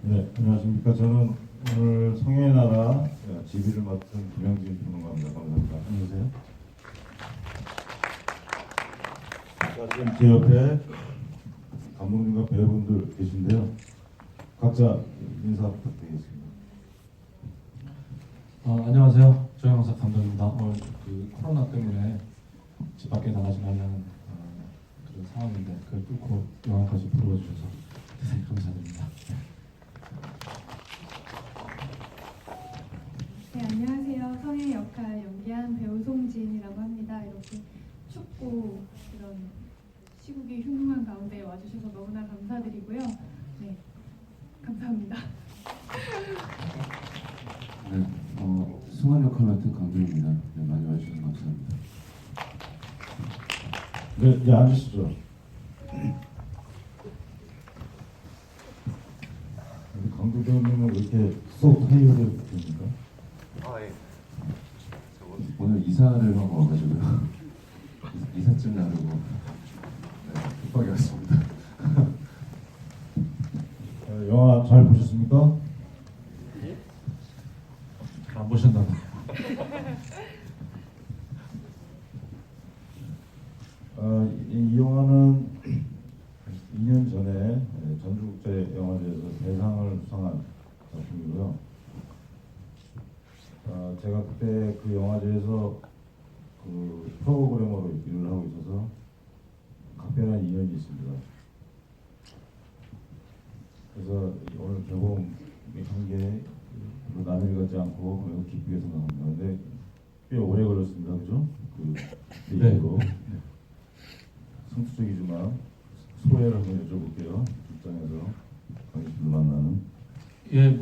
네, 안녕하십니까. 저는 오늘 성의 나라 지휘를 맡은 김영진 평론가입니다. 감사합니다. 안녕하세요. 자, 지금 제 옆에 감독님과 배우분들 계신데요. 각자 인사 부탁드리겠습니다. 안녕하세요. 조영석 감독입니다. 오늘 그 코로나 때문에 집 밖에 나가지 말라는 그런 상황인데 그걸 뚫고 영화까지 불러와 주셔서 대단히 감사드립니다. 네, 안녕하세요. 성의 역할 연기한 배우 송지인이라고 합니다. 이렇게 춥고 이런 시국이 흉흉한 가운데 와주셔서 너무나 감사드리고요. 네, 감사합니다. 네, 승환 역할 맡은 강도입니다. 네, 많이 와주셔서 감사합니다. 네, 이제 앉으시죠. 우리 강도 배우님은 왜 이렇게 쏙 회의를 됩니까? 예. 오늘 이사를 하고 와가지고요. 이삿짐 나르고 네, 급하게 왔습니다. 영화 잘 보셨습니까? 안 보셨나 봐요. 이 영화는 2년 전에 전주국제영화제에서 대상을 수상한 작품이고요. 제가 그때 그 영화제에서 그 프로그래머로 일을 하고 있어서 각별한 인연이 있습니다. 그래서 오늘 개봉한 게 별로 남일 같지 않고 매우 기쁘게 생각합니다. 근데 꽤 오래 걸렸습니다, 그죠? 그 이후로 성수적이지만 소회를 한번 여쭤볼게요. 직장에서 관객들을 만나는. 예,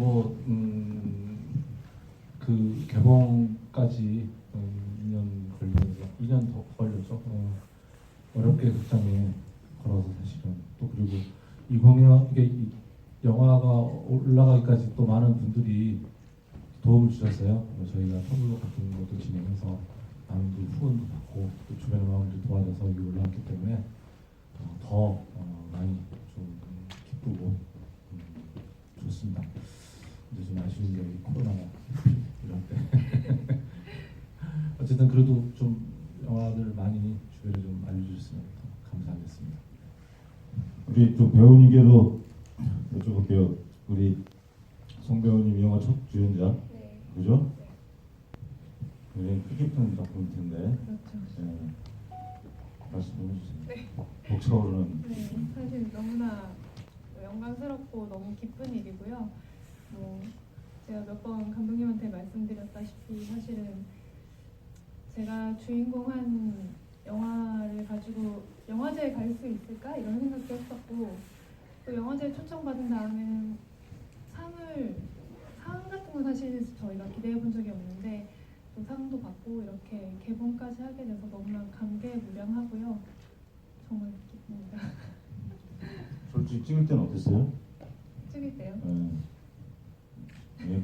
그 개봉까지 2년 걸리면서 2년 더 걸렸죠. 어렵게 극장에 걸어서 사실은 또 그리고 이게 영화가 올라가기까지 또 많은 분들이 도움을 주셨어요. 저희가 선물 같은 것도 진행해서 많은 분들 후원도 받고 또 주변의 마음들 도와줘서 이게 올라왔기 때문에 더 많이 좀 기쁘고 좋습니다. 근데 좀 아쉬운 게 코로나가 이런 때 어쨌든 그래도 좀 영화들을 많이 주변에 좀 알려주셨으면 더 감사하겠습니다. 우리 또 배우님께도 여쭤볼게요. 우리 송 배우님 이 영화 첫 주연자, 네. 그죠? 굉장히 뜻깊은 작품일 텐데 그렇죠. 말씀 좀 해주세요. 네. 벅차오르는. 네, 사실 너무나 영광스럽고 너무 기쁜 일이고요. 제가 몇 번 감독님한테 말씀드렸다시피 사실은 제가 주인공한 영화를 가지고 영화제에 갈 수 있을까 이런 생각도 했었고 또 영화제에 초청받은 다음에는 상 같은 건 사실 저희가 기대해 본 적이 없는데 또 상도 받고 이렇게 개봉까지 하게 돼서 너무나 감개무량하고요. 정말 기쁩니다. 솔직히 찍을 때는 어땠어요? 찍을 때요?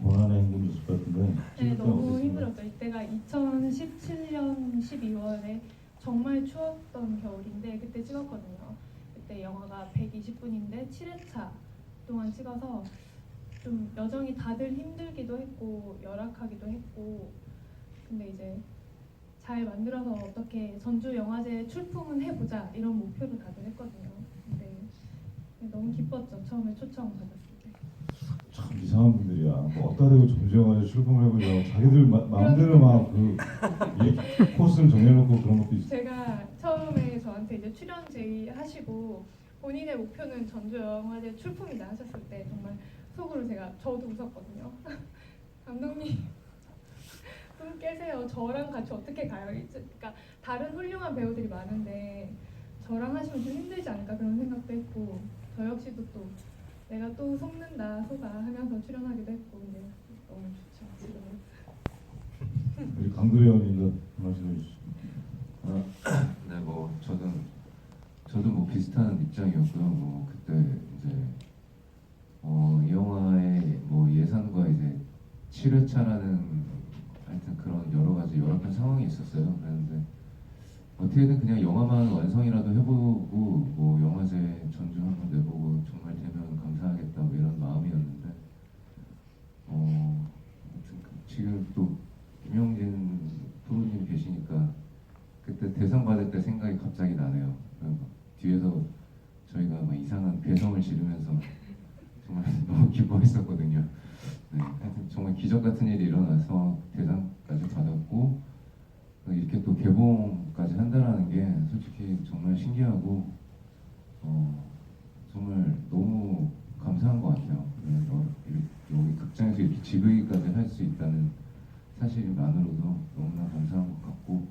고난의 행군이 있을 것 같은데 네, 찍을 때는 너무 어땠습니까? 힘들었죠. 이때가 2017년 12월에 정말 추웠던 겨울인데 그때 찍었거든요. 그때 영화가 120분인데 7회차 동안 찍어서 좀 여정이 다들 힘들기도 했고 열악하기도 했고 근데 이제 잘 만들어서 어떻게 전주 영화제 출품은 해보자 이런 목표로 다들 했거든요. 근데 너무 기뻤죠. 처음에 초청 받았을 때. 참 이상한 분들이야. 뭐 어디다 대고 전주영화제 출품을 해보자고 자기들 마음대로 막 코스를 정해놓고 그런 것도 있어. 제가 처음에 저한테 이제 출연 제의하시고 본인의 목표는 전주 영화제 출품이다 하셨을 때 정말 속으로 저도 웃었거든요. 감독님 좀 깨세요. 저랑 같이 어떻게 가요? 그러니까 다른 훌륭한 배우들이 많은데 저랑 하시면 좀 힘들지 않을까 그런 생각도 했고 저 역시도 또 내가 또 속는다 속아 하면서 출연하기도 했고 근데 너무 좋죠. 지금. 우리 강도 배우님도 말씀해 주시죠. 네, 저도 뭐 비슷한 입장이었고요. 뭐 그때 이제 이 영화의 뭐 예산과 이제 7회차라는 하여튼 그런 여러 가지 열악한 상황이 있었어요. 그랬는데 어떻게든 그냥 영화만 완성이라도 해보고 뭐 영화제 전주 한번 내보고 정말 되면 감사하겠다 뭐 이런 마음이었는데 지금 또 김용진 프로님 계시니까 그때 대상 받을 때 생각이 갑자기 나네요. 막 뒤에서 저희가 막 이상한 괴성을 지르면서 정말 너무 기뻐했었거든요. 네, 하여튼 정말 기적 같은 일이 일어나서 대상까지 받았고 이렇게 또 개봉까지 한다라는 게 솔직히 정말 신기하고 정말 너무 감사한 것 같아요. 네, 여기 극장에서 이렇게 지브이까지 할 수 있다는 사실만으로도 너무나 감사한 것 같고,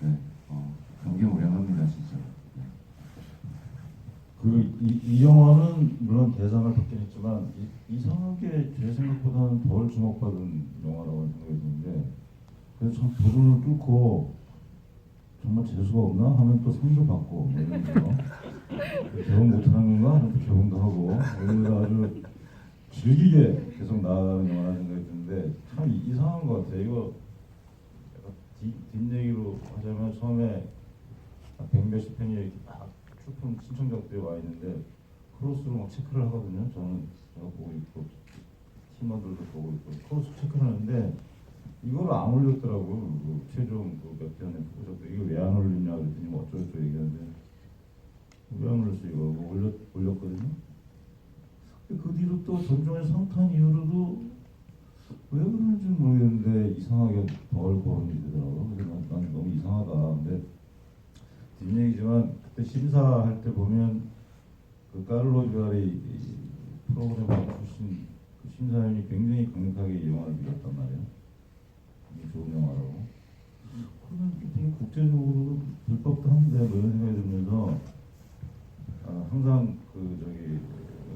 네, 감개무량합니다 진짜. 네. 이 영화는 물론 대상을 받긴 했지만 이상하게 제 생각보다는 덜 주목받은 영화라고 생각이 드는데 그래서 참 도전을 뚫고 정말 재수가 없나 하면 또 상도 받고 뭐 이런 거 개봉 못하는 건가 하면 또 개봉도 하고 그래서 아주 즐기게 계속 나아가는 영화라는 생각이 드는데 참 이상한 것 같아요. 이거 약간 뒷얘기로 하자면 처음에 100몇십 편이 이렇게 막 출품 신청작들이 와 있는데 크로스로 막 체크를 하거든요. 저는 제가 보고 있고 팀원들도 보고 있고 크로스 체크를 하는데 이걸 안 올렸더라고요. 그 최종 몇 편의 프로젝트 이거 왜 안 올리냐 그랬더니 뭐 어쩌고저쩌고 얘기하는데 왜 안 올렸어 이거 뭐 올렸거든요. 그 뒤로 또 전종의 성탄 이후로도 왜 그런지 모르겠는데 이상하게 덜 거론이 되더라고요. 그래서 난 너무 이상하다. 근데 뒷얘기지만 그때 심사할 때 보면 그 카를로 주아리 프로그램 출신 그 심사위원이 굉장히 강력하게 이 영화를 밀었단 말이에요. 이게 좋은 영화라고. 그러면 되게 국제적으로도 불법도 한데 뭐 이런 생각이 들면서 항상 그 저기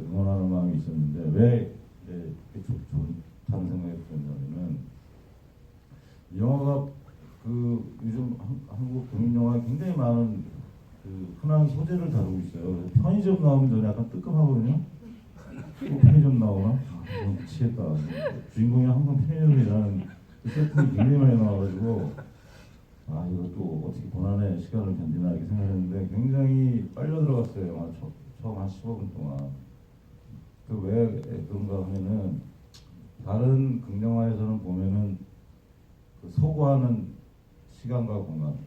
응원하는 마음이 있었는데 왜 좋다는 생각이 들었냐면은 이 영화가 그 요즘 한국 독립 영화에 굉장히 많은 그 흔한 소재를 다루고 있어요. 그래서 편의점 나오면 저는 약간 뜨끔하거든요. 또 편의점 나오나? 미치겠다. 주인공이 항상 편의점이라는 그 세팅이 굉장히 많이 나와가지고 이거 또 어떻게 고난의 시간을 견디나 이렇게 생각했는데 굉장히 빨려 들어갔어요. 영화 처음 한 15분 동안. 그 왜 그런가 하면은 다른 극영화에서는 보면은 그 소구하는 시간과 공간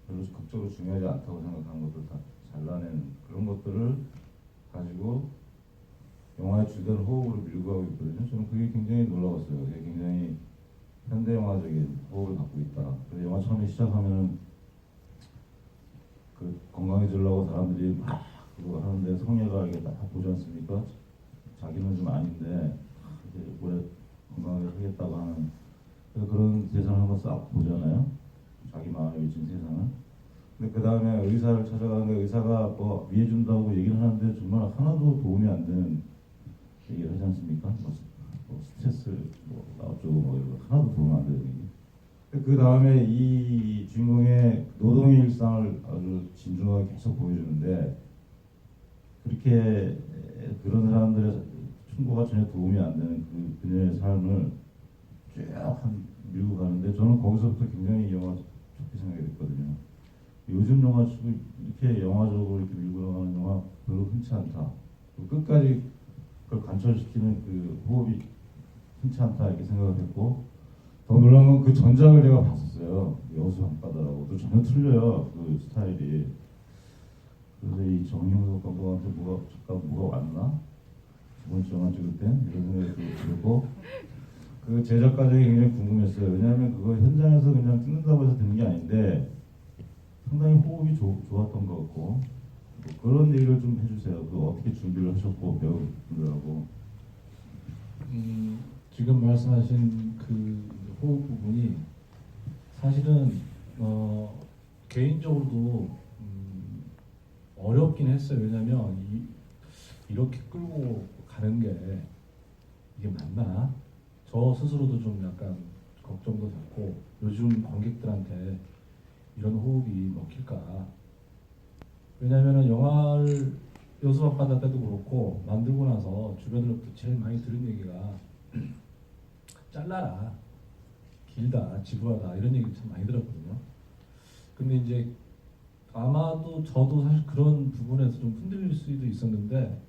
별로 극적으로 중요하지 않다고 생각하는 것들 다 잘라내는 그런 것들을 가지고 영화의 주된 호흡으로 밀고 가고 있거든요. 저는 그게 굉장히 놀라웠어요. 그게 굉장히 현대 영화적인 호흡을 갖고 있다. 그래서 영화 처음에 시작하면은 그 건강해지려고 사람들이 막 그거 하는데 성애가 이게 다 보지 않습니까? 자기는 좀 아닌데 이제 오래 건강하게 살겠다고 하는 그래서 그런 세상을 한번 싹 보잖아요. 자기 마음에 미친 세상을. 근데 그 다음에 의사를 찾아가는데 의사가 뭐 위해준다고 얘기를 하는데 정말 하나도 도움이 안 되는 얘기를 하지 않습니까? 뭐 스트레스 뭐 어쩌고 뭐 이런 거 하나도 도움 안 되는 얘기. 그 다음에 이 주인공의 노동의 일상을 아주 진중하게 계속 보여주는데 그렇게 그런 사람들의 충고가 전혀 도움이 안 되는 그녀의 삶을 쭉 밀고 가는데 저는 거기서부터 굉장히 이 영화 좋게 생각이 됐거든요. 요즘 영화 치고 이렇게 영화적으로 이렇게 밀고 나가는 영화 별로 흔치 않다. 끝까지 그걸 관철시키는 그 호흡이 흔치 않다 이렇게 생각을 했고 더 놀라운 건 그 전작을 제가 봤었어요. 여수 밤바다라고 또 전혀 틀려요. 그 스타일이. 그래서 이 정형석 감독한테 뭐가 왔나? 두 번째 영화 찍을 때 이런 생각이 들고 그 제작 과정이 굉장히 궁금했어요. 왜냐하면 그거 현장에서 그냥 찍는다고 해서 되는 게 아닌데 상당히 호흡이 좋았던 것 같고 뭐 그런 얘기를 좀 해주세요. 그 어떻게 준비를 하셨고 배우분들하고. 지금 말씀하신 그 호흡 부분이 사실은 개인적으로도 어렵긴 했어요. 왜냐하면 이렇게 끌고 가는 게 이게 맞나? 저 스스로도 좀 약간 걱정도 됐고 요즘 관객들한테 이런 호흡이 먹힐까? 왜냐하면 영화를 여수 앞바다 때도 그렇고 만들고 나서 주변으로부터 제일 많이 들은 얘기가 잘라라, 길다, 지루하다 이런 얘기 참 많이 들었거든요. 근데 이제 아마도 저도 사실 그런 부분에서 좀 흔들릴 수도 있었는데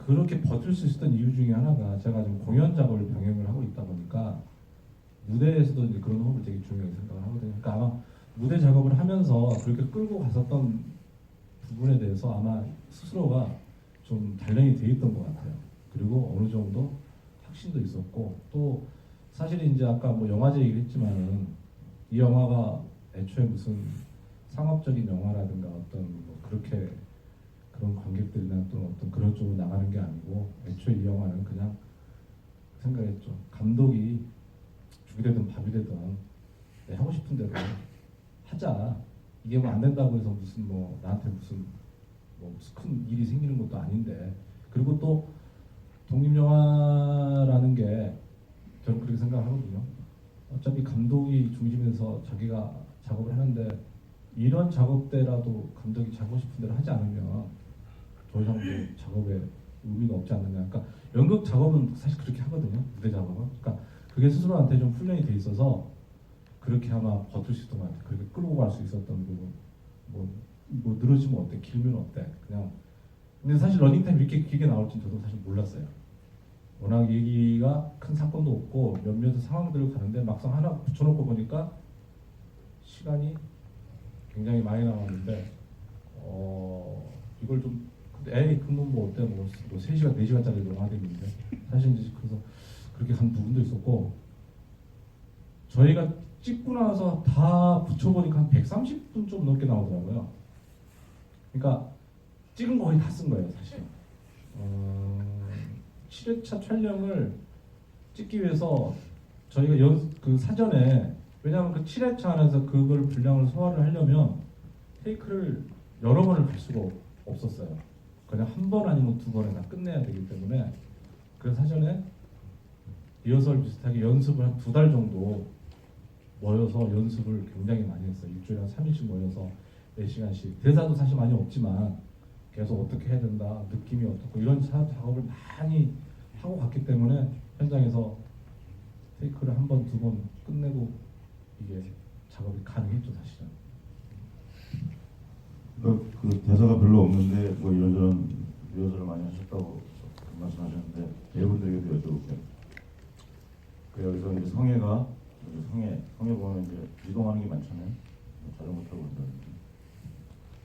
그렇게 버틸 수 있었던 이유 중에 하나가 제가 지금 공연 작업을 병행을 하고 있다 보니까 무대에서도 이제 그런 호흡을 되게 중요하게 생각을 하거든요. 그러니까 아마 무대 작업을 하면서 그렇게 끌고 갔었던 부분에 대해서 아마 스스로가 좀 단련이 돼 있던 것 같아요. 그리고 어느 정도 확신도 있었고 또 사실 이제 아까 뭐 영화제 얘기를 했지만은 이 영화가 애초에 무슨 상업적인 영화라든가 어떤 뭐 그렇게 그런 관객들이나 또 어떤 그런 쪽으로 나가는 게 아니고 애초에 이 영화는 그냥 생각했죠. 감독이 죽이 되든 밥이 되든 내 하고 싶은 대로 하자. 이게 뭐 안 된다고 해서 무슨 뭐 나한테 무슨 큰 일이 생기는 것도 아닌데 그리고 또 독립영화라는 게 저는 그렇게 생각하거든요. 어차피 감독이 중심에서 자기가 작업을 하는데 이런 작업대라도 감독이 하고 싶은 대로 하지 않으면 더 이상 뭐 작업에 의미가 없지 않느냐. 그러니까 연극 작업은 사실 그렇게 하거든요. 무대 작업은. 그러니까 그게 스스로한테 좀 훈련이 돼 있어서 그렇게 아마 버틸 수 있던 것 같아요. 그렇게 끌고 갈 수 있었던 부분. 뭐 늘어지면 어때? 길면 어때? 그냥. 근데 사실 러닝타임 이렇게 길게 나올 줄 저도 사실 몰랐어요. 워낙 얘기가 큰 사건도 없고 몇몇 상황들을 가는데 막상 하나 붙여놓고 보니까 시간이 굉장히 많이 남았는데 이걸 좀 에이 그러면 뭐 어때 뭐 3시간 4시간짜리 영화가 되는데 사실 이제 그래서 그렇게 간 부분도 있었고 저희가 찍고 나서 다 붙여보니까 한 130분 좀 넘게 나오더라고요. 그러니까 찍은 거 거의 다 쓴 거예요 사실. 7회차 촬영을 찍기 위해서 저희가 그 사전에 왜냐하면 그 7회차 안에서 그걸 분량을 소화를 하려면 테이크를 여러 번을 갈 수가 없었어요. 그냥 한 번 아니면 2번에 다 끝내야 되기 때문에 그래서 사전에 리허설 비슷하게 연습을 한 2달 정도 모여서 연습을 굉장히 많이 했어요. 일주일에 한 3일씩 모여서 4시간씩 대사도 사실 많이 없지만 계속 어떻게 해야 된다 느낌이 어떻고 이런 작업을 많이 하고 갔기 때문에 현장에서 테이크를 한 번, 2번 끝내고 이게 작업이 가능했죠 사실은. 그 대사가 별로 없는데 뭐 이런저런 리허설을 많이 하셨다고 말씀하셨는데 여러분들에게도 여쭤볼게요. 그 여기서 이제 성에 보면 이제 이동하는 게 많잖아요. 자전거 타고 간다든지.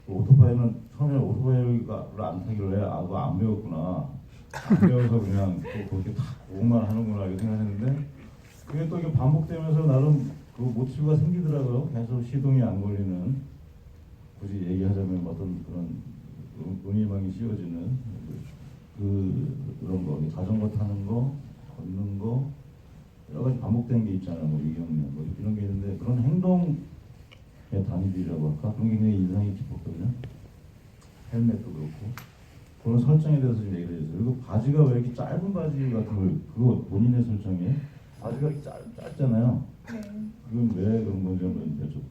그 오토바이는 처음에 오토바이를 안 타길래 그거 안 배웠구나. 안 배워서 그냥 또 그렇게 탁 오만 하는구나 이렇게 생각했는데 그게 또 이게 반복되면서 나름 그 모티브가 생기더라고요. 계속 시동이 안 걸리는 굳이 얘기하자면 어떤 그런 은희망이 씌워지는 그런 거 자전거 타는 거 걷는 거 여러 가지 반복되는 게 있잖아요. 뭐 유경련 뭐 이런 게 있는데 그런 행동의 단위들이라고 할까 그런 게 굉장히 인상이 깊었거든요. 헬멧도 그렇고 그런 설정에 대해서 좀 얘기를 해주세요. 그리고 바지가 왜 이렇게 짧은 바지 같은 걸 그거 본인의 설정에 바지가 이렇게 짧잖아요. 네. 그건 왜 그런 건지 한번 여쭤.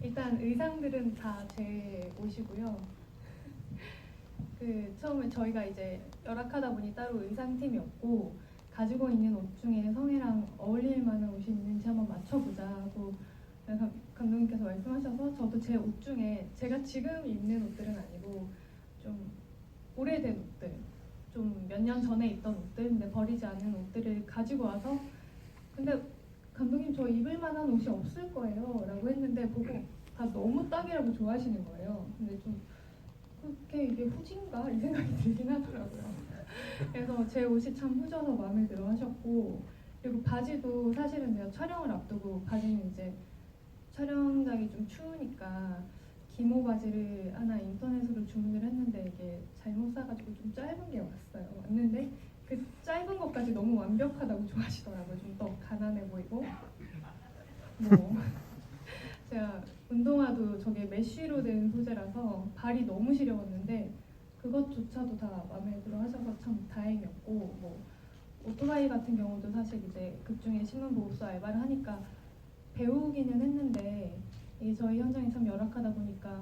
일단 의상들은 다 제 옷이고요. 그 처음에 저희가 이제 열악하다 보니 따로 의상팀이 없고 가지고 있는 옷 중에 성애랑 어울릴 만한 옷이 있는지 한번 맞춰보자 하고 감독님께서 말씀하셔서 저도 제 옷 중에 제가 지금 입는 옷들은 아니고 좀 오래된 옷들, 좀 몇 년 전에 입던 옷들, 근데 버리지 않은 옷들을 가지고 와서 근데 감독님 저 입을 만한 옷이 없을 거예요 라고 했는데 보고 다 너무 딱이라고 좋아하시는 거예요. 근데 좀 그렇게 이게 후진가? 이 생각이 들긴 하더라고요. 그래서 제 옷이 참 후져서 마음에 들어 하셨고 그리고 바지도 사실은 제가 촬영을 앞두고 바지는 이제 촬영장이 좀 추우니까 기모 바지를 하나 인터넷으로 주문을 했는데 이게 잘못 사가지고 좀 짧은 게 왔어요. 왔는데 그 짧은 것까지 너무 완벽하다고 좋아하시더라고요. 좀 더 가난해 보이고 뭐 제가 운동화도 저게 메쉬로 된 소재라서 발이 너무 시려웠는데 그것조차도 다 마음에 들어 하셔서 참 다행이었고 뭐 오토바이 같은 경우도 사실 이제 극중에 신문보급소 알바를 하니까 배우기는 했는데 이게 저희 현장이 참 열악하다 보니까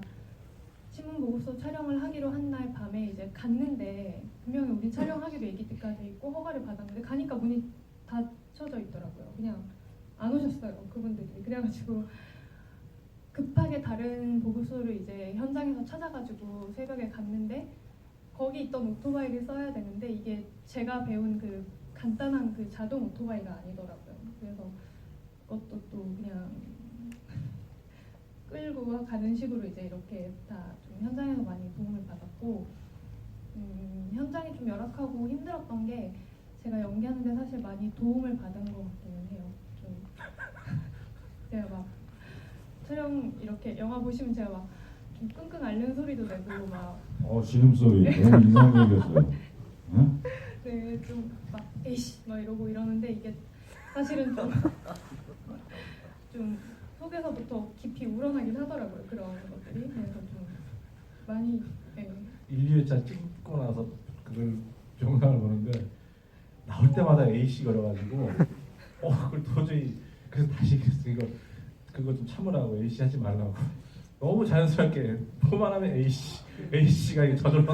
신문보급소 촬영을 하기로 한 날 밤에 이제 갔는데 분명히 우리 촬영하기로 얘기 때까지 있고 허가를 받았는데 가니까 문이 닫혀져 있더라고요. 그냥 안 오셨어요 그분들이. 그래가지고 급하게 다른 보급소를 이제 현장에서 찾아가지고 새벽에 갔는데 거기 있던 오토바이를 써야 되는데 이게 제가 배운 그 간단한 그 자동 오토바이가 아니더라고요. 그래서 그것도 또 그냥 끌고 가는 식으로 이제 이렇게 다 좀 현장에서 많이 도움을 받았고, 현장이 좀 열악하고 힘들었던 게 제가 연기하는데 사실 많이 도움을 받은 것 같기는 해요. 좀 제가 막 촬영 이렇게 영화 보시면 제가 막 좀 끙끙 앓는 소리도 내고 막 신음소리 너무 인상적이었어요. 응? 네, 좀 막 에이씨 막 이러고 이러는데 이게 사실은 좀 속에서부터 깊이 우러나긴 하더라고요. 그런 것들이. 그래서 좀 많이 네. 1, 2회차 찍고 나서 그걸 영상을 보는데 나올 때마다 A씨 걸어가지고 그걸 도저히 그래서 다시 그랬어. 그거 좀 참으라고 A씨 하지 말라고. 너무 자연스럽게 뭐만 하면 A씨가 저절로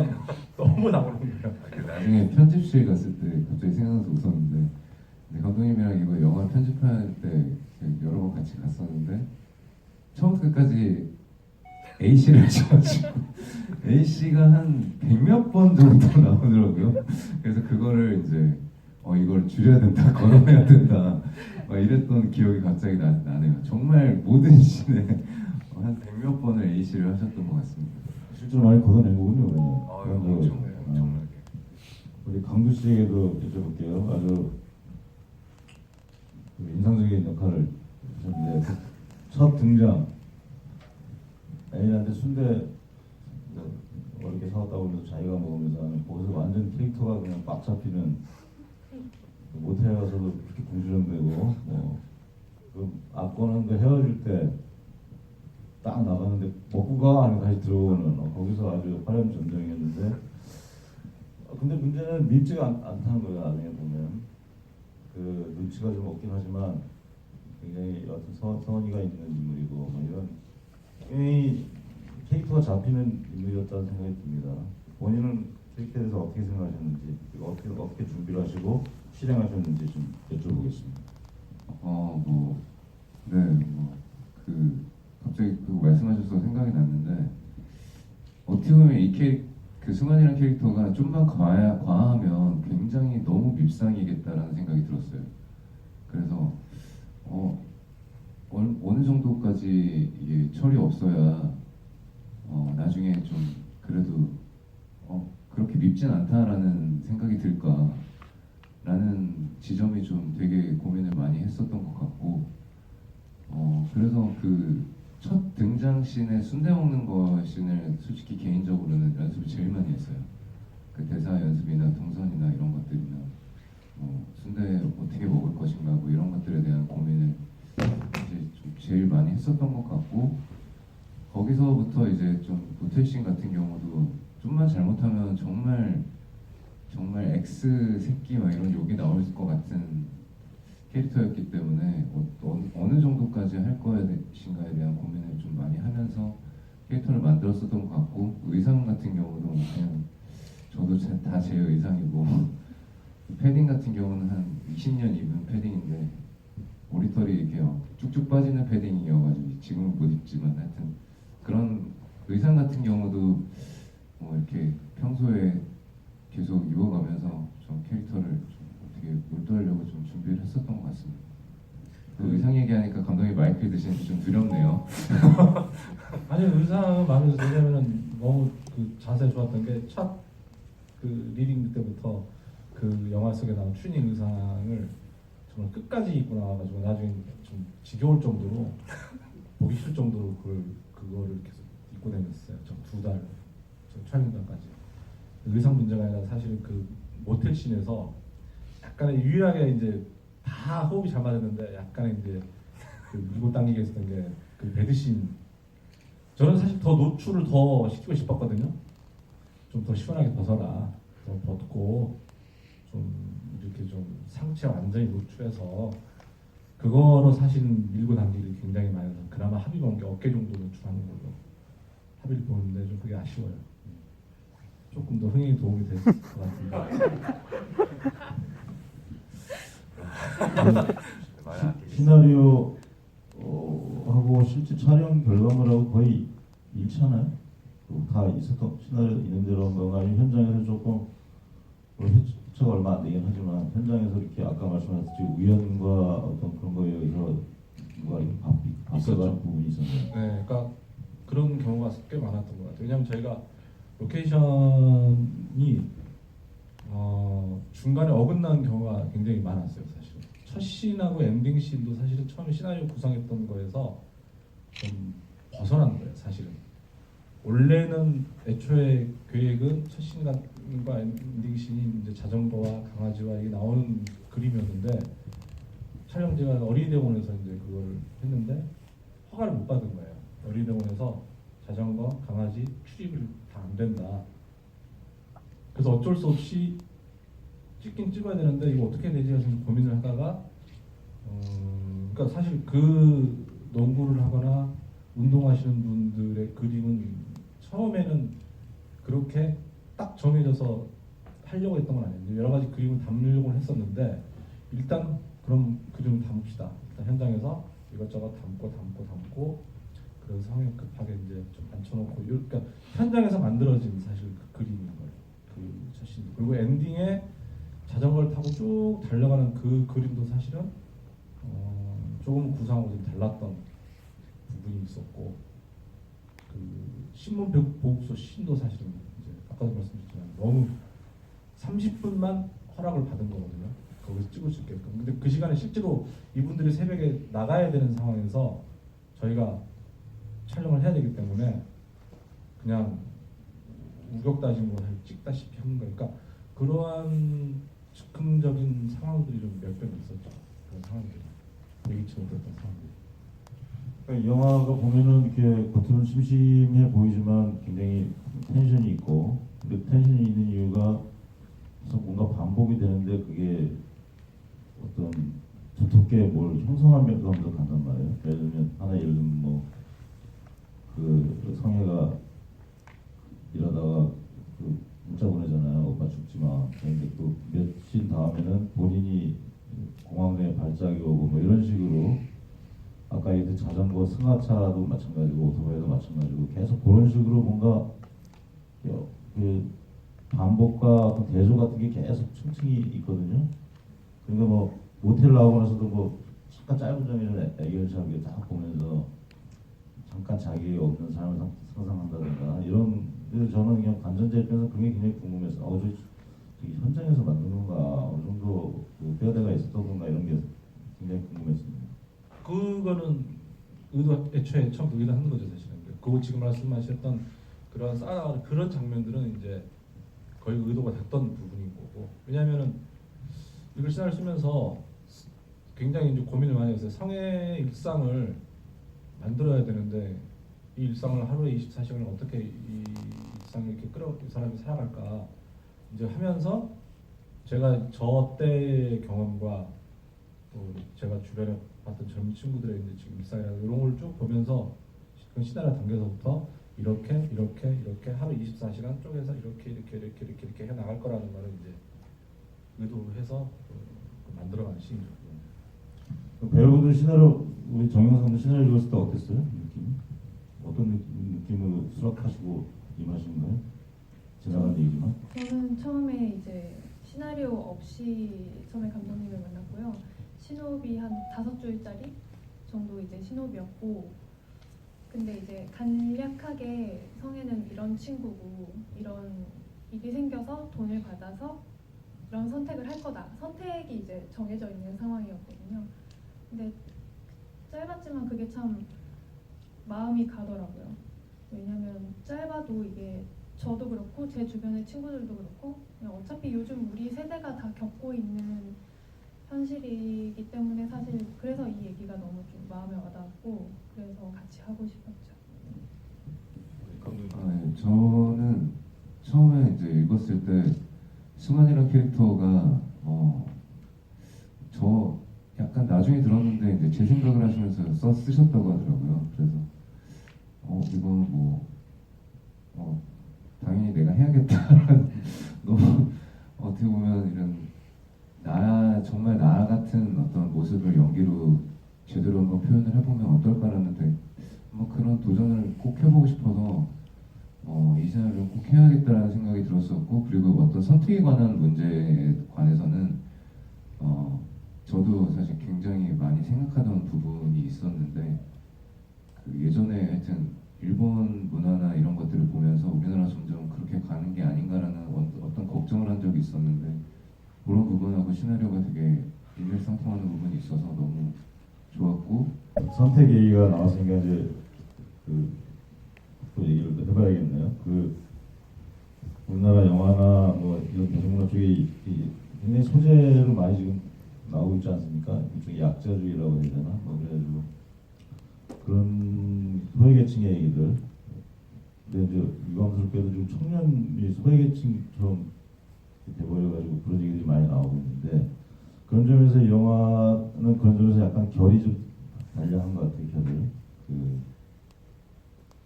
너무 나오는 거야. 나중에 편집실 갔을 때 갑자기 생각나서 웃었는데, 근데 감독님이랑 이거 영화 편집할 때 여러 번 같이 갔었는데 처음부터 끝까지 A씨를 하셔가지고 A씨가 한 100몇 번 정도 나오더라고요. 그래서 그거를 이제 이걸 줄여야 된다, 걸어내야 된다 막 이랬던 기억이 갑자기 나네요. 정말 모든 씬에 한 100몇 번을 A씨를 하셨던 것 같습니다. 실제로 많이 걷어낸 거군요. 그러면. 엄청나게. 우리 강두 씨에게도 여쭤볼게요. 아주 그 인상적인 역할을 하셨는데 첫 등장 애인한테 순대 어렵게 사왔다고 해서 자기가 먹으면서 하는 거기서 완전 캐릭터가 그냥 빡 잡히는, 모텔에 가서도 그렇게 궁시렁대고 그 앞거는 그 헤어질 때 딱 나가는데 먹고 가 하면 다시 들어오는 거기서 아주 화렴전정이었는데, 근데 문제는 밉지가 않다는 거예요. 나중에 보면 그 눈치가 좀 없긴 하지만 굉장히 어떤 선의가 있는 인물이고 이런 굉장히 캐릭터가 잡히는 인물이었다는 생각이 듭니다. 본인은 캐릭터에 대해서 어떻게 생각하셨는지, 어떻게 준비를 하시고 실행하셨는지 좀 여쭤보겠습니다. 갑자기 그거 말씀하셔서 생각이 났는데, 어떻게 보면 그 승환이라는 캐릭터가 좀만 과하면 굉장히 너무 밉상이겠다라는 생각이 들었어요. 그래서 어느 정도까지 이게 철이 없어야 나중에 좀 그래도 그렇게 밉진 않다라는 생각이 들까라는 지점이 좀 되게 고민을 많이 했었던 것 같고, 그래서 그 첫 등장 씬에 순대 먹는 거 씬을 솔직히 개인적으로는 연습을 제일 많이 했어요. 그 대사 연습이나 동선이나 이런 것들이나 순대 어떻게 먹을 것인가 이런 것들에 대한 고민을 이제 좀 제일 많이 했었던 것 같고, 거기서부터 이제 좀 모텔 씬 같은 경우도 좀만 잘못하면 정말 X 새끼 막 이런 욕이 나올 것 같은 캐릭터였기 때문에 어느 정도까지 할 것인가에 대한 고민을 좀 많이 하면서 캐릭터를 만들었었던 것 같고, 의상 같은 경우도 그냥 저도 다 제 의상이고 패딩 같은 경우는 한 20년 입은 패딩인데 머리털이 이렇게 쭉쭉 빠지는 패딩이어가지고 지금은 못 입지만 하여튼 그런 의상 같은 경우도 이렇게 평소에 계속 입어가면서 좀 캐릭터를 좀 어떻게 몰두하려고 좀 준비를 했었던 것 같습니다. 그 의상 얘기하니까 감독님 마이크 드시는지 좀 두렵네요. 아니 의상은 마음에 들어요. 왜냐면은 너무 그 자세 좋았던 게 첫 그 리딩 때부터 그 영화 속에 나온 튜닝 의상을 정말 끝까지 입고 나와가지고 나중에 좀 지겨울 정도로 보기 싫을 정도로 그거를 계속 입고 다녔어요. 좀 2달 촬영장까지. 의상 문제가 아니라 사실은 그 모텔 씬에서 약간의 유일하게 이제 다 호흡이 잘 맞았는데 약간의 이제 그 밀고 당기게 했었던 게 그 베드 씬. 저는 사실 더 노출을 더 시키고 싶었거든요. 좀 더 시원하게 벗어라, 더 벗고 좀 이렇게 좀 상체 완전히 노출해서 그거로 사실은 밀고 당기를 굉장히 많이 해서 그나마 합의 본 게 어깨 정도 노출하는 걸로 합의를 보는데 좀 그게 아쉬워요. 조금 더 흥행에 도움이 됐을 것 같은데. 시나리오 하고 실제 촬영 결과물하고 거의 일치하나요? 다 있었던 시나리오 있는 대로 한 건가 아니면 현장에서 조금 뭐 회차가 얼마 안 되긴 하지만 현장에서 이렇게 아까 말씀하셨듯이 우연과 어떤 그런 거에 의해서 누가 이렇게 바뀌어가는 부분이 있었나요? 네, 그러니까 그런 경우가 꽤 많았던 것 같아요. 왜냐하면 저희가 로케이션이 중간에 어긋나는 경우가 굉장히 많았어요. 사실 첫 씬하고 엔딩 씬도 사실은 처음에 시나리오 구성했던 거에서 좀 벗어난 거예요. 사실은 원래는 애초에 계획은 첫 씬과 엔딩 씬이 이제 자전거와 강아지와 이게 나오는 그림이었는데 촬영지가 어린이대공원에서 이제 그걸 했는데 허가를 못 받은 거예요. 어린이대공원에서 자전거, 강아지 출입이 다 안 된다. 그래서 어쩔 수 없이 찍긴 찍어야 되는데 이거 어떻게 되지 해서 고민을 하다가 그러니까 사실 그 농구를 하거나 운동하시는 분들의 그림은 처음에는 그렇게 딱 정해져서 하려고 했던 건 아니에요. 여러 가지 그림을 담으려고 했었는데 일단 그럼 그림을 담읍시다. 일단 현장에서 이것저것 담고 그래서 성에 급하게 이제 좀 앉혀놓고 그러니까 현장에서 만들어진 사실 그 그림인 거예요. 그 자신 그리고 엔딩에 자전거를 타고 쭉 달려가는 그 그림도 사실은 조금 구상하고 좀 달랐던 부분이 있었고 그 신문 보고서 신도 사실은 이제 아까도 말씀드렸지만 너무 30분만 허락을 받은 거거든요. 거기서 찍을 수 있게끔. 근데 그 시간에 실제로 이분들이 새벽에 나가야 되는 상황에서 저희가 촬영을 해야 되기 때문에 그냥 우격다짐으로 찍다시피 하는 거니까 그러한 즉흥적인 상황들이 좀 몇 번 있었죠. 그런 상황들이 예기치 못했던 상황들이. 그러니까 영화가 보면은 이렇게 겉으로는 심심해 보이지만 굉장히 텐션이 있고 근데 텐션이 있는 이유가 그래서 뭔가 반복이 되는데 그게 어떤 두텁게 뭘 형성하면서 간단 말이에요. 예를 들면 그 성애가 이러다가 그 문자 보내잖아요. 오빠 죽지 마. 그런데 또 며칠 다음에는 본인이 공항 내에 발작이 오고 뭐 이런 식으로 아까 얘기했던 자전거 승하차도 마찬가지고 오토바이도 마찬가지고 계속 그런 식으로 뭔가 그 반복과 대조 같은 게 계속 층층이 있거든요. 그러니까 뭐 모텔 나오고 나서도 뭐 잠깐 짧은 장면을 애결차게 딱 보면서 잠깐 자기 없는 삶을 상상한다든가 이런 그래서 저는 그냥 관전자 입장에서 그게 굉장히 궁금했어요. 저기 현장에서 만든 건가 어느 정도 그 뼈대가 있었던 건가 이런 게 굉장히 궁금했습니다. 그거는 애초에 처음 의도하는 거죠 사실은. 그거 지금 말씀하셨던 그런 쌓아나가는 그런 장면들은 이제 거의 의도가 됐던 부분인 거고 왜냐하면은 이걸 시나리오 쓰면서 굉장히 이제 고민을 많이 했어요. 성의 일상을 만들어야 되는데 이 일상을 하루에 24시간을 어떻게 이 일상을 이렇게 이 사람이 살아갈까 이제 하면서 제가 저 때의 경험과 또 제가 주변에 봤던 젊은 친구들의 이제 지금 일상이나 이런 걸 쭉 보면서 그 시나리오 단계에서부터 이렇게 하루 24시간 쪼개서 이렇게 해 나갈 거라는 거를 이제 의도해서 만들어가는 시기죠. 배우분들 시나리오 우리 정영상도 시나리오 읽었을 때 어땠어요? 느낌? 어떤 느낌으로 수락하시고 임하시는 거예요? 지나간 얘기지만. 저는 처음에 이제 시나리오 없이 처음에 감독님을 만났고요. 신호비 한 5줄짜리 정도 이제 신호비였고 근데 이제 간략하게 성애는 이런 친구고 이런 일이 생겨서 돈을 받아서 이런 선택을 할 거다. 선택이 이제 정해져 있는 상황이었거든요. 근데 짧았지만 그게 참 마음이 가더라고요. 왜냐면 짧아도 이게 저도 그렇고 제 주변의 친구들도 그렇고 그냥 어차피 요즘 우리 세대가 다 겪고 있는 현실이기 때문에 사실 그래서 이 얘기가 너무 좀 마음에 와닿았고 그래서 같이 하고 싶었죠. 저는 처음에 이제 읽었을 때 승환이라는 캐릭터가 저 약간 나중에 들었는데 이제 제 생각을 하시면서 쓰셨다고 하더라고요. 그래서 이건 뭐 당연히 내가 해야겠다라는 너무 어떻게 보면 이런 정말 나 같은 어떤 모습을 연기로 제대로 한번 표현을 해보면 어떨까라는 뭐 그런 도전을 꼭 해보고 싶어서 이 시나리오를 꼭 해야겠다라는 생각이 들었었고, 그리고 어떤 선택에 관한 문제에 관해서는 저도 사실 굉장히 많이 생각하던 부분이 있었는데, 그 예전에 하여튼 일본 문화나 이런 것들을 보면서 우리나라 점점 그렇게 가는 게 아닌가라는 어떤 걱정을 한 적이 있었는데, 그런 부분하고 시나리오가 되게 일맥상통하는 부분이 있어서 너무 좋았고, 선택 얘기가 나왔으니까 이제 또 얘기를 해봐야겠네요. 우리나라 영화나 뭐 이런 대중문화 쪽에 굉장히 소재로 많이 지금 나오고 있지 않습니까? 일종의 약자주의라고 해야 되나? 뭐 그래가지고 그런 소외계층의 얘기들. 근데 이제 유감스럽게도 좀 청년이 소외계층처럼 돼버려가지고 그런 얘기들이 많이 나오고 있는데, 그런 점에서 이 영화는 그런 점에서 약간 결이 좀 달리한 것 같아요. 결을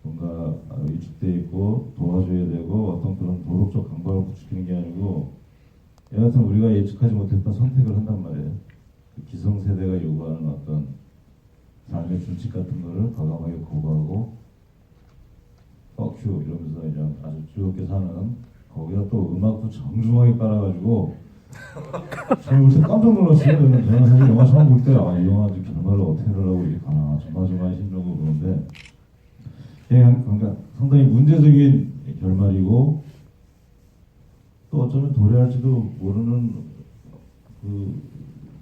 뭔가 위축돼 있고 도와줘야 되고 어떤 그런 도덕적 강박을 부추기는 게 아니고, 여하튼 우리가 예측하지 못했던 선택을 한단 말이에요. 그 기성세대가 요구하는 어떤 삶의 준칙 같은 거를 과감하게 거부하고 fuck you 이러면서 이제 아주 즐겁게 사는, 거기다 또 음악도 정중하게 깔아가지고 처음 볼 때 깜짝 놀랐어요. 저는 사실 영화 처음 볼 때 이 영화 결말을 어떻게 하려고 이렇게 가나 조마조마하신 정도 보는데, 그러니까 상당히 문제적인 결말이고, 또 어쩌면 도래할지도 모르는 그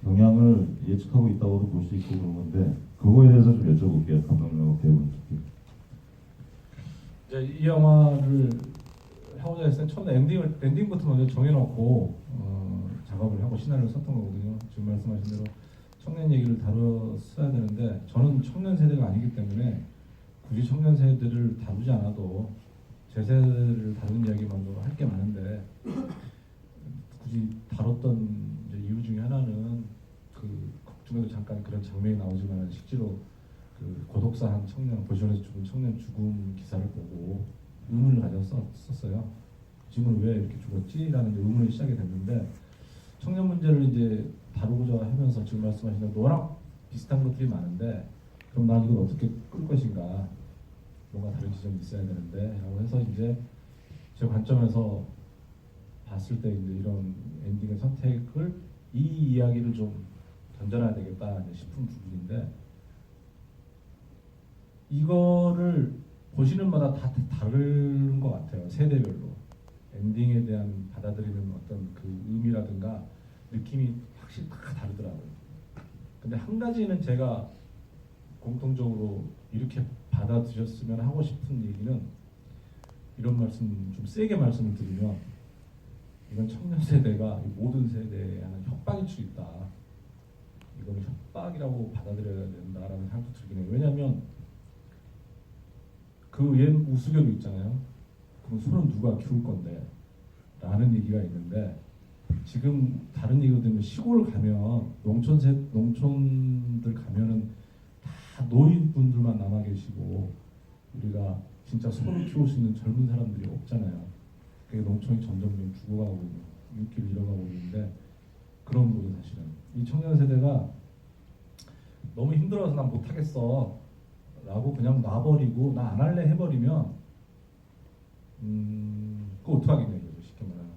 경향을 예측하고 있다고도 볼 수 있고 그런 건데, 그거에 대해서 좀 여쭤볼게요. 감독님하고 배우분들께. 이제 이 영화를 하고자 했을 때 처음에 엔딩부터 먼저 정해놓고 작업을 하고 시나리오를 썼던 거거든요. 지금 말씀하신 대로 청년 얘기를 다뤘어야 되는데, 저는 청년 세대가 아니기 때문에 굳이 청년 세대를 다루지 않아도 제 세대를 다룬 이야기만도 할 게 많은데, 굳이 다뤘던 이제 이유 중에 하나는 그 극 중에도 잠깐 그런 장면이 나오지만 실제로 그 고독사 한 청년, 보시원에서 죽은 청년 죽음 기사를 보고 의문을 가졌었어요. 지금은 왜 이렇게 죽었지? 라는 의문이 시작이 됐는데, 청년 문제를 이제 다루고자 하면서 지금 말씀하신 대로 워낙 비슷한 것들이 많은데, 그럼 난 이걸 어떻게 끌 것인가, 뭔가 다른 지점이 있어야 되는데 라고 해서 이제 제 관점에서 봤을 때 이제 이런 엔딩의 선택을, 이 이야기를 좀 던져놔야 되겠다 싶은 부분인데, 이거를 보시는 마다 다 다른 것 같아요. 세대별로 엔딩에 대한 받아들이는 어떤 그 의미라든가 느낌이 확실히 다 다르더라고요. 근데 한 가지는 제가 공통적으로 이렇게 받아들였으면 하고 싶은 얘기는, 이런 말씀 좀 세게 말씀을 드리면, 이건 청년 세대가 모든 세대에 하는 협박일 수 있다. 이거는 협박이라고 받아들여야 된다라는 생각도 들긴 해요. 왜냐하면 그 옛 우스갯도 있잖아요. 그럼 소는 누가 키울 건데? 라는 얘기가 있는데, 지금 다른 얘기가 되면 시골 가면 농촌들 가면은 다 노인분들만 남아 계시고, 우리가 진짜 소를 키울 수 있는 젊은 사람들이 없잖아요. 그게 농촌이 점점 죽어가고 있는, 인기를 잃어가고 있는데, 그런 거죠. 사실은 이 청년 세대가 너무 힘들어서 난 못하겠어 라고 그냥 놔버리고 나 안 할래 해버리면 그거 어떡하겠냐 이거죠. 쉽게 말하면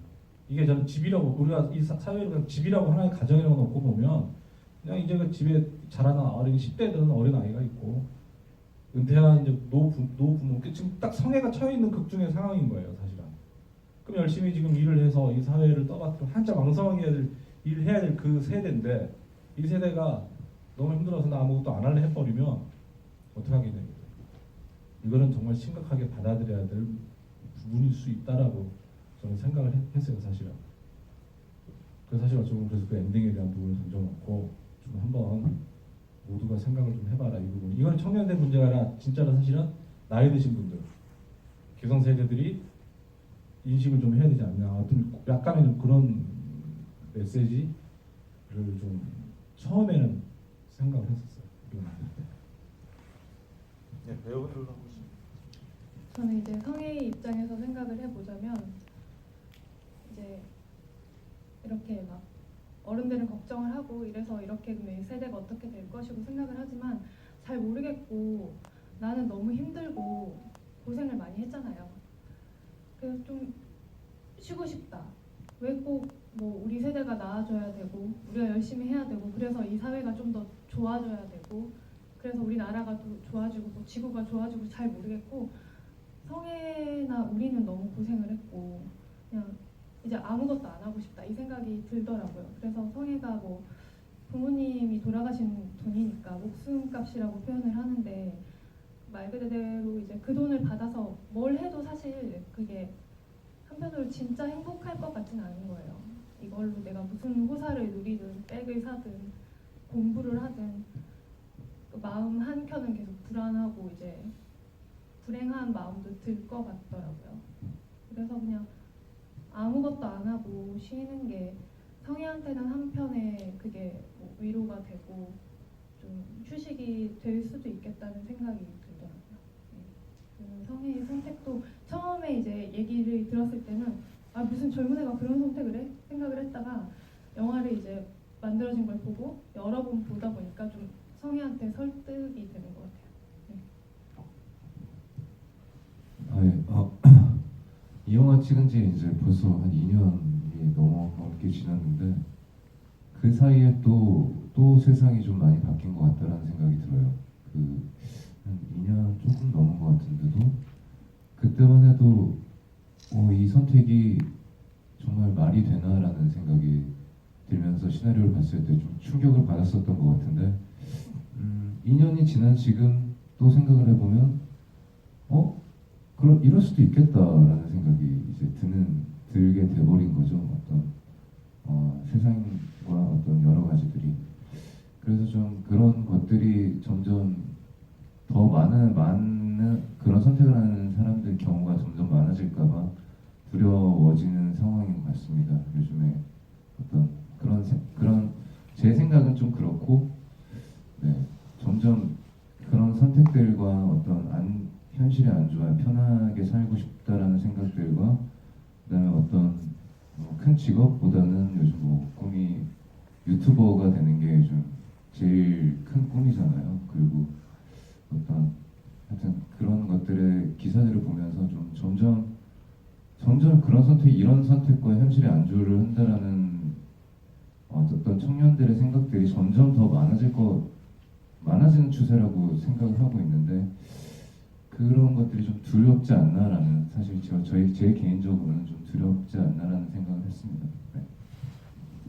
이게 저는 집이라고, 우리가 이 사회를 그냥 집이라고 하나의 가정이라고 놓고 보면, 그냥 이제 그 집에 자라는 어린 10대들은 어린 아이가 있고 은퇴한 이제 노부모, 지금 딱 성애가 처해 있는 극중의 상황인 거예요, 사실은. 그럼 열심히 지금 일을 해서 이 사회를 떠받들어 한참 왕성하게 일을 해야 될 그 세대인데, 이 세대가 너무 힘들어서 나 아무것도 안 할래 해버리면 어떡하겠냐 이거죠. 이거는 정말 심각하게 받아들여야 될 부분일 수 있다라고 저는 생각을 했어요, 사실은. 그래서 사실 어쩌면 그래서 그 엔딩에 대한 부분을 던져놓고 좀 한번 모두가 생각을 좀 해봐라 이 부분. 이건 청년들 문제가 아니라 진짜로 사실은 나이 드신 분들, 기성세대들이 인식을 좀 해야 되지 않나. 어떤 약간의 좀 그런 메시지를 좀 처음에는 생각을 했었어요. 네, 배우분들로 한 번씩. 저는 이제 성의 입장에서 생각을 해보자면, 이제 이렇게 막 어른들은 걱정을 하고 이래서 이렇게 그러면 이 세대가 어떻게 될 것이고 생각을 하지만, 잘 모르겠고 나는 너무 힘들고 고생을 많이 했잖아요. 그래서 좀 쉬고 싶다. 왜 꼭 뭐 우리 세대가 나아져야 되고 우리가 열심히 해야 되고 그래서 이 사회가 좀 더 좋아져야 되고 그래서 우리나라가 또 좋아지고 뭐 지구가 좋아지고 잘 모르겠고 성애나 우리는 너무 고생을 했고 그냥 이제 아무것도 안 하고 싶다 이 생각이 들더라고요. 그래서 성애가 뭐 부모님이 돌아가신 돈이니까 목숨값이라고 표현을 하는데 말 그대로 이제 그 돈을 받아서 뭘 해도 사실 그게 한편으로 진짜 행복할 것 같지는 않은 거예요. 이걸로 내가 무슨 호사를 누리든 백을 사든 공부를 하든 그 마음 한켠은 계속 불안하고 이제 불행한 마음도 들 것 같더라고요. 그래서 그냥 아무것도 안 하고 쉬는 게 성애한테는 한편에 그게 뭐 위로가 되고 좀 휴식이 될 수도 있겠다는 생각이 들더라고요. 그 성애의 선택도 처음에 이제 얘기를 들었을 때는 아 무슨 젊은 애가 그런 선택을 해? 생각을 했다가 영화를 이제 만들어진 걸 보고 여러 번 보다 보니까 좀 성애한테 설득이 되는 것 같아요. 네. 이 영화 찍은 지 이제 벌써 한 2년이 넘게 지났는데 그 사이에 또 세상이 좀 많이 바뀐 것 같다라는 생각이 들어요. 한 2년 조금 넘은 것 같은데도 그때만 해도 이 선택이 정말 말이 되나라는 생각이 들면서 시나리오를 봤을 때 좀 충격을 받았었던 것 같은데 2년이 지난 지금 또 생각을 해보면 그럼 이럴 수도 있겠다라는 생각이 이제 들게 돼버린 거죠. 어떤 세상과 어떤 여러 가지들이. 그래서 좀 그런 것들이 점점 더 많은 그런 선택을 하는 사람들 경우가 점점 많아질까봐 두려워지는 상황인 것 같습니다. 요즘에 어떤 그런 제 생각은 좀 그렇고, 네, 점점 그런 선택들과 어떤 현실의 안주와 편하게 살고 싶다라는 생각들과 그다음에 어떤 큰 직업보다는 요즘 꿈이 유튜버가 되는 게 요즘 제일 큰 꿈이잖아요. 그리고 하여튼 그런 것들의 기사들을 보면서 좀 점점 이런 선택과 현실의 안주를 한다라는 어떤 청년들의 생각들이 점점 더 많아지는 추세라고 생각을 하고 있는데 그런 것들이 좀 두렵지 않나라는 사실 제 개인적으로는 좀 두렵지 않나라는 생각을 했습니다. 네.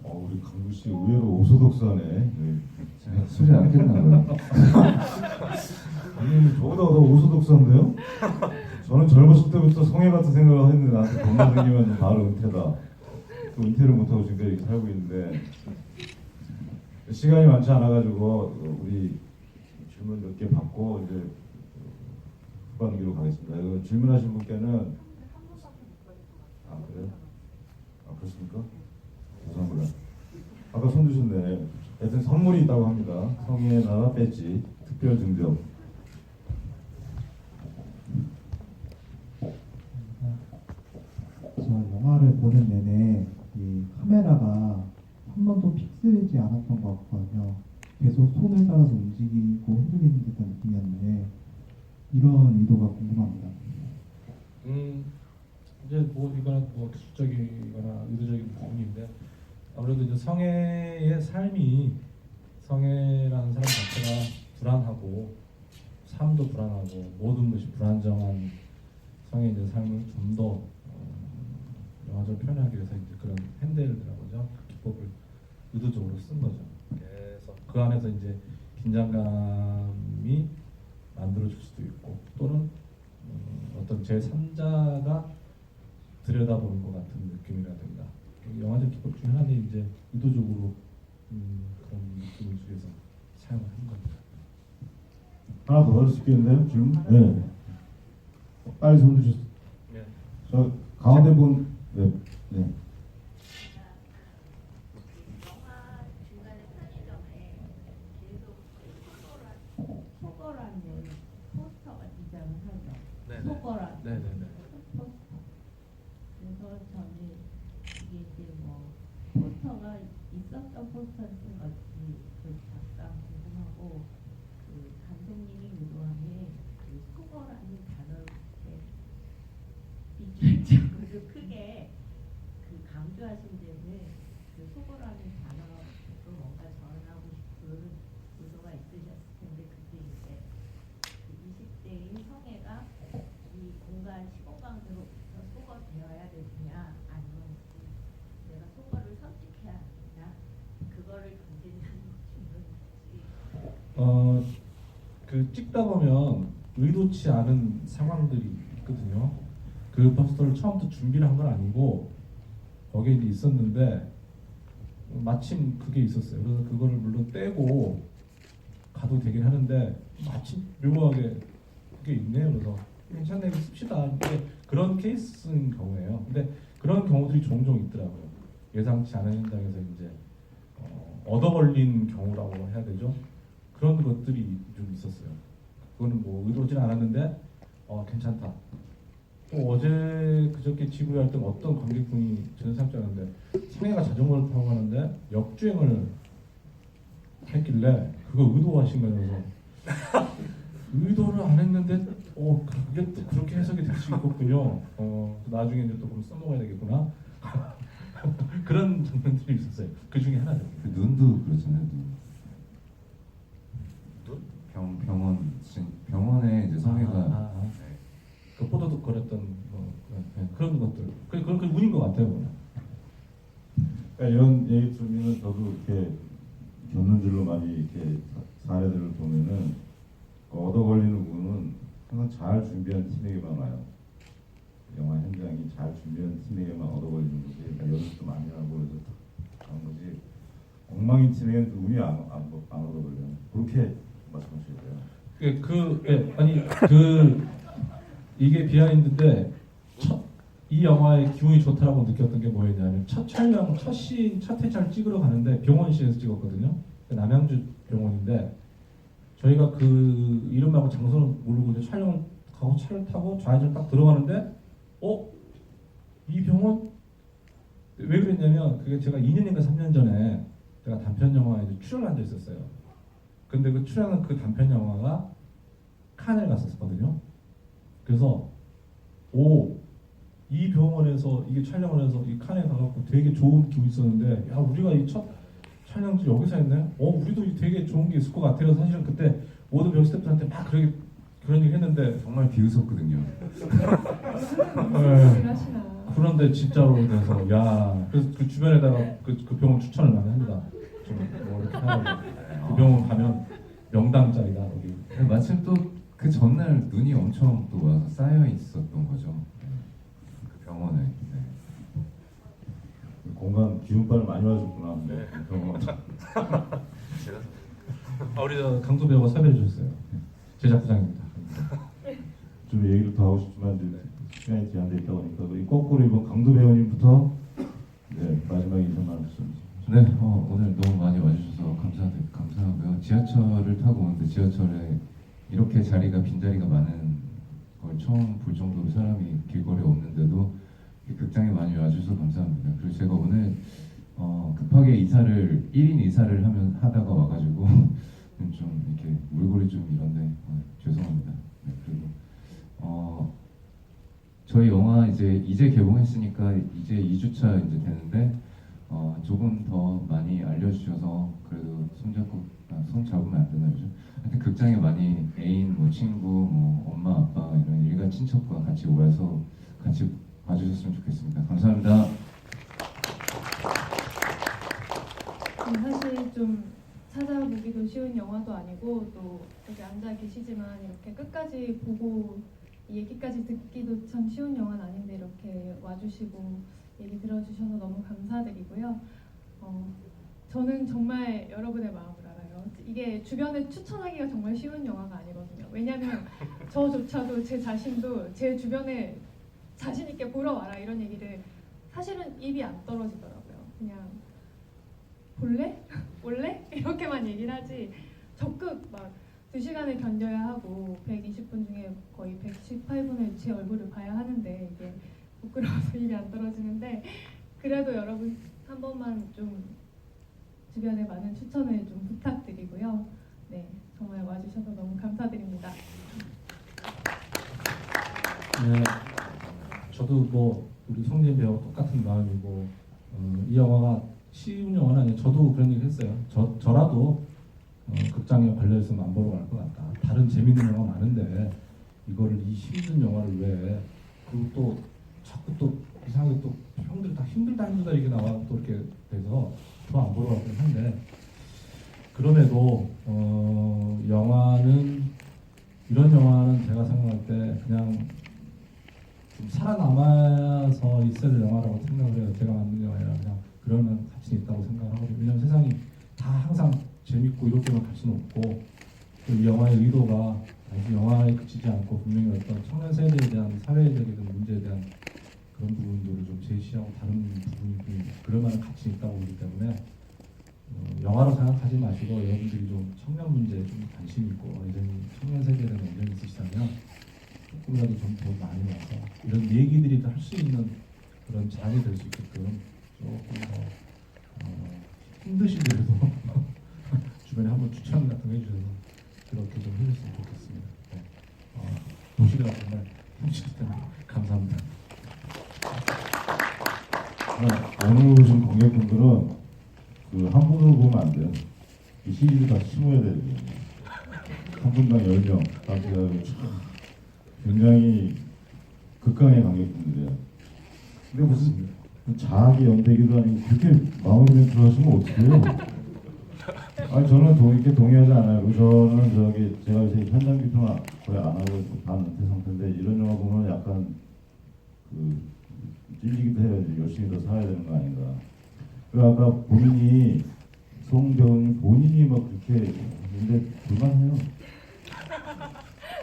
우리 강구 씨 의외로 오소독스하네. 네. 제가 술이 안 깼나 봐요. 아니 저보다 더 오소독스한데요? 저는 젊었을 때부터 성애 같은 생각을 했는데 나한테 돈만 생기면 바로 은퇴다. 또 은퇴를 못하고 지금 이렇게 살고 있는데 시간이 많지 않아가지고 우리 질문 몇 개 받고 이제 후반기로 가겠습니다. 이거 질문하신 분께는 그래요? 그렇습니까? 죄송합니다. 아까 손 드셨네. 하여튼 선물이 있다고 합니다. 성애나 배지, 특별 증정. 저 영화를 보는 내내 이 카메라가 한 번도 픽스되지 않았던 것 같거든요. 계속 손을 따라서 움직이고 흔들리는 듯한 느낌이었는데 이런 의도가 궁금합니다. 이제 이거는 기술적이거나 의도적인 부분인데 아무래도 이제 성애의 삶이 성애라는 사람 자체가 불안하고 삶도 불안하고 모든 것이 불안정한 성애의 이제 삶을 좀 더 영화적으로 표현하기 위해서 이제 그런 핸들이라고 하죠. 기법을 의도적으로 쓴 거죠. 그래서 그 안에서 이제 긴장감이 만들어질 수도 있고 또는 어떤 제3자가 들여다보는 것 같은 느낌이라든가 영화적 기법 중에 하나는 이제 의도적으로 그런 느낌을 주기 위해서 사용을 한 겁니다. 하나 더 넣을 수 있겠는데요? 질문? 네. 빨리 손 드셨어요. 네. 저 가운데 분. 네. 네. 속어라는 포스터가 디자인을 하죠. 네네. 속어라. 네네네. 포스터. 그래서 저는 이게 이제 포스터가 있었던 포스터를 쓴 건지 그 작가 궁금하고 그 감독님이 의도한 게그 속어라는 단어를 비주얼적으로 크게 그 강조하신 데는 그 속어라는 단어로 뭔가 전하고 싶은 의도가 있으셨을 텐데 그게 이제 그 20대인 성애가 이 공간 시공간으로부터 속어되어야 되느냐 아니면 내가 속어를 선택해야 하느냐 그거를 경쟁하는 질문이지. 그 찍다 보면 의도치 않은 상황들이 있거든요. 그 포스터를 처음부터 준비를 한 건 아니고 거기에 이제 있었는데 마침 그게 있었어요. 그래서 그거를 물론 떼고 가도 되긴 하는데 마침 묘하게 그게 있네요. 그래서 괜찮네 이거 씁시다. 근데 그런 케이스인 경우예요. 근데 그런 경우들이 종종 있더라고요. 예상치 않은 현장에서 이제 얻어 걸린 경우라고 해야 되죠. 그런 것들이 좀 있었어요. 그거는 뭐 의도하진 않았는데 괜찮다. 또 어제 그저께 지구에 할 때 어떤 관객분이 저는 생각지 않았는데 상해가 자전거를 타고 가는데 역주행을 했길래 그거 의도하신 거여서 의도를 안 했는데 그게 또 그렇게 해석이 될 수 있겠군요. 나중에 이제 또 그럼 써먹어야 되겠구나. 그런 장면들이 있었어요. 그 중에 하나죠. 그 눈도 그렇잖아요. 눈. 병원에 이제 성애가 그 포도도 걸었던 그런 것들 그런 운인 것 같아요. 그러니까 이런 얘기 들으면 저도 이렇게 견눈질로 많이 이렇게 사례들을 보면은 그 얻어 걸리는 부분은 항상 잘 준비한 팀에게만 와요. 영화 현장이 잘 준비한 팀에게만 얻어 걸리는 거지. 그러니까 연습도 많이 하고 그래서 하는 거지. 엉망인 팀에게는 운이 안 얻어 걸려요. 그렇게 말씀하셔야 돼요. 이게 비하인드인데 이 영화의 기운이 좋다라고 느꼈던 게 뭐였냐면 첫 촬영, 첫 씬, 첫 회차를 찍으러 가는데 병원시에서 찍었거든요. 남양주 병원인데 저희가 그 이름하고 장소를 모르고 이제 촬영을 가고 차를 타고 좌회전 딱 들어가는데 이 병원 왜 그랬냐면 그게 제가 2년인가 3년 전에 제가 단편 영화에 출연한 적 있었어요. 근데 그 출연한 그 단편 영화가 칸을 갔었거든요. 그래서 이 병원에서 이게 촬영을 해서 이 칸에 가갖고 되게 좋은 기분이 있었는데 야 우리가 이 첫 촬영지 여기서 했네? 우리도 되게 좋은 게 있을 것 같아요. 그래서 사실은 그때 모든 배우 스태프들한테 막 그런 얘기 했는데 정말 비웃었거든요. 그런데 진짜로 돼서 그래서 그 주변에다가 그 병원 추천을 많이 합니다. 좀 뭐 이렇게 하고 그 병원 가면 명당짜리다 여기. 마침 또 그 전날 눈이 엄청 또 와서 쌓여 있었던 거죠. 그 병원에. 네. 공간 기운빨을 많이 맞았구나. 네. 병원. 우리 강도 배우가 섭외해 주셨어요. 제작부장입니다. 좀 얘기를 더 하고 싶지만 이제 시간이 제한돼 있다 보니까 우리 거꾸로 이번 강도 배우님부터 마지막 인사 말씀. 네, 오늘 너무 많이 와주셔서 감사하고요. 지하철을 타고 오는데 지하철에 이렇게 빈자리가 많은 걸 처음 볼 정도로 사람이 길거리에 없는데도 극장에 많이 와주셔서 감사합니다. 그리고 제가 오늘 급하게 1인 이사를 하다가 와가지고 좀 이렇게 몰골이 좀 이런데 죄송합니다. 네, 그리고 저희 영화 이제 개봉했으니까 이제 2주차 이제 되는데 조금 더 많이 알려주셔서 그래도 손 잡으면 안 되나요? 하여튼 극장에 많이 애인, 친구, 엄마, 아빠 이런 일가 친척과 같이 오셔서 같이 봐주셨으면 좋겠습니다. 감사합니다. 사실 좀 찾아보기도 쉬운 영화도 아니고 또 여기 앉아 계시지만 이렇게 끝까지 보고 이 얘기까지 듣기도 참 쉬운 영화는 아닌데 이렇게 와주시고 얘기 들어주셔서 너무 감사드리고요. 저는 정말 여러분의 마음을 알아요. 이게 주변에 추천하기가 정말 쉬운 영화가 아니거든요. 왜냐하면 저조차도 제 자신도 제 주변에 자신 있게 보러 와라 이런 얘기를 사실은 입이 안 떨어지더라고요. 그냥 볼래? 올래? 이렇게만 얘기를 하지 적극 막 2시간을 견뎌야 하고 120분 중에 거의 118분을 제 얼굴을 봐야 하는데 이게 부끄러워서 입이 안 떨어지는데 그래도 여러분 한 번만 좀 주변에 많은 추천을 좀 부탁드리고요. 네, 정말 와주셔서 너무 감사드립니다. 네, 저도 뭐 우리 송진 배우 똑같은 마음이고 이 영화가 쉬운 영화는 아니에요. 저도 그런 얘기 했어요. 저라도 극장에 걸려 있으면 안 보러 갈 것 같다. 다른 재밌는 영화 많은데 이거를 이 힘든 영화를 왜 그리고 또 자꾸 또 이상하게 또 형들이 다 힘들다 이렇게 나와 또 이렇게 돼서 더 안 보러 가긴 한데 그럼에도 영화는 이런 영화는 제가 생각할 때 그냥 좀 살아남아서 있어야 될 영화라고 생각을 해요. 제가 만든 영화라 그냥 그러면 가치는 있다고 생각을 하거든요. 왜냐면 세상이 다 항상 재밌고 이렇게만 갈 수는 없고 또 이 영화의 의도가 단지 영화에 그치지 않고 분명히 어떤 청년 세대에 대한 사회적인 문제에 대한 그런 부분들을 좀 제시하고 다른 부분이 좀 그럴 만한 가치는 있다고 보기 때문에 영화로 생각하지 마시고 여러분들이 좀 청년 문제에 좀 관심이 있고 이런 청년 세대에 대한 의견이 있으시다면 조금이라도 좀 더 많이 와서 이런 얘기들이 할 수 있는 그런 장이 될 수 있게끔 조금 더 힘드시더라도 주변에 한번 추천 같은 거 해주셔서 그렇게 좀 해줬으면 좋겠습니다. 네. 도시가 정말 힘드실 때문에 감사합니다. 오늘 오신 관객분들은 그 한 분으로 보면 안 돼요. 이 시리즈 다 심어야 되는 거예요. 한 분당 10명 다 해가지고 굉장히 극강의 관객분들이에요. 근데 무슨 자학의 연대기도 아니고 그렇게 마무리 멘트를 하시면 어떡해요? 아니 저는 이렇게 동의하지 않아요. 저는 제가 이제 현장 비평 거의 안 하고 반 은퇴 상태인데 이런 영화 보면 약간 찔리기도 해요. 열심히 더 살아야 되는 거 아닌가. 그리고 아까 본인이 송병 본인이 막 그렇게 근데 불만해요.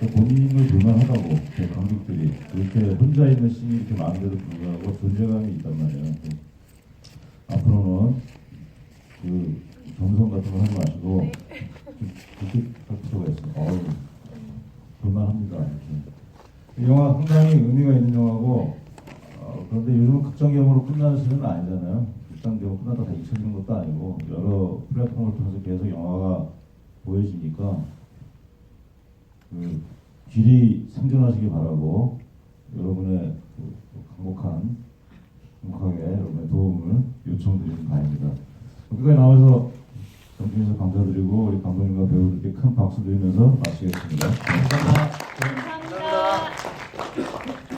본인을 불만하다고 관객들이 그렇게 혼자 있는 씬이 이렇게 많은데도 불구하고 존재감이 있단 말이에요. 앞으로는 그 겸손 같은 거 하지 마시고 그렇게 할 필요가 있어요. 불만합니다. 이렇게. 이 영화 상당히 의미가 있는 영화고 그런데 요즘은 극장경으로 끝나는 시는 아니잖아요. 극장경으로 끝나다 다 잊혀지는 것도 아니고 여러 플랫폼을 통해서 계속 영화가 보여지니까 길이 생존하시기 바라고 여러분의 행복하게 여러분의 도움을 요청드리는 바입니다. 여기까지 나와서 정중해서 감사드리고 우리 감독님과 배우들께 큰 박수 드리면서 마치겠습니다. 감사합니다. 감사합니다.